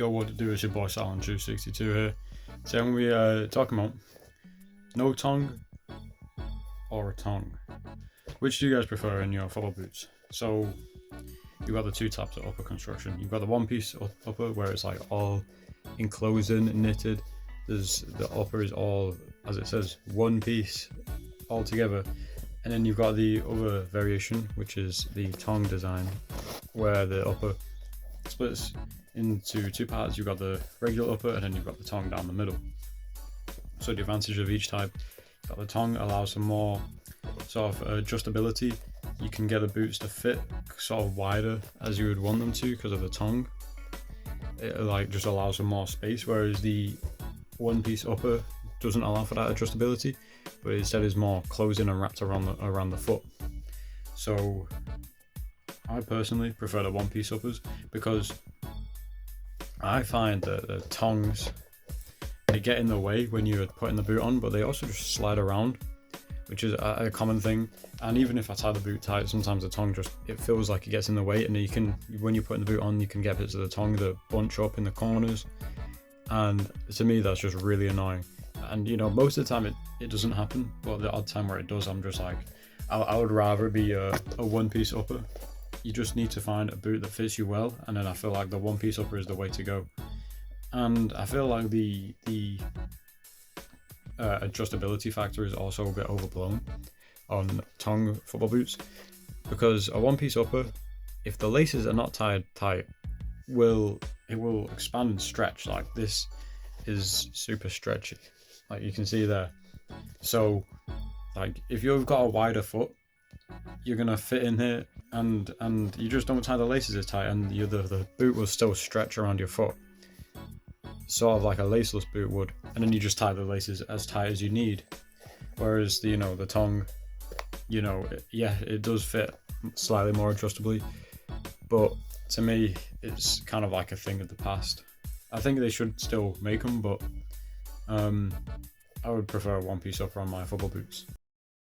Yo, what to do? Is your boy Silent Juice 62 here. So when we talking about no tongue or a tongue, which do you guys prefer in your football boots? So you've got the two types of upper construction. You've got the one piece upper where it's like all enclosed in and knitted. There's the upper is all, as it says, one piece all together, and then you've got the other variation, which is the tongue design, where the upper splits into two parts. You've got the regular upper and then you've got the tongue down the middle. So the advantage of each type, that the tongue allows some more sort of adjustability. You can get the boots to fit sort of wider as you would want them to because of the tongue. It like just allows some more space, whereas the one piece upper doesn't allow for that adjustability, but instead is more closing and wrapped around the foot. So I personally prefer the one piece uppers because I find that the tongues, they get in the way when you're putting the boot on, but they also just slide around, which is a common thing. And even if I tie the boot tight, sometimes the tongue just, it feels like it gets in the way, and you can, when you're putting the boot on, you can get bits of the tongue that bunch up in the corners, and to me that's just really annoying. And you know, most of the time it doesn't happen, but the odd time where it does, I'm just like, I would rather be a one piece upper. You just need to find a boot that fits you well, and then I feel like the one piece upper is the way to go. And I feel like the adjustability factor is also a bit overblown on tongue football boots, because a one piece upper, if the laces are not tied tight, it will expand and stretch. Like this is super stretchy, like you can see there. So like if you've got a wider foot, you're gonna fit in here, and you just don't tie the laces as tight, and the boot will still stretch around your foot, sort of like a laceless boot would, and then you just tie the laces as tight as you need. Whereas the tongue, it does fit slightly more adjustably, but to me it's kind of like a thing of the past. I think they should still make them, but I would prefer a one piece upper on my football boots.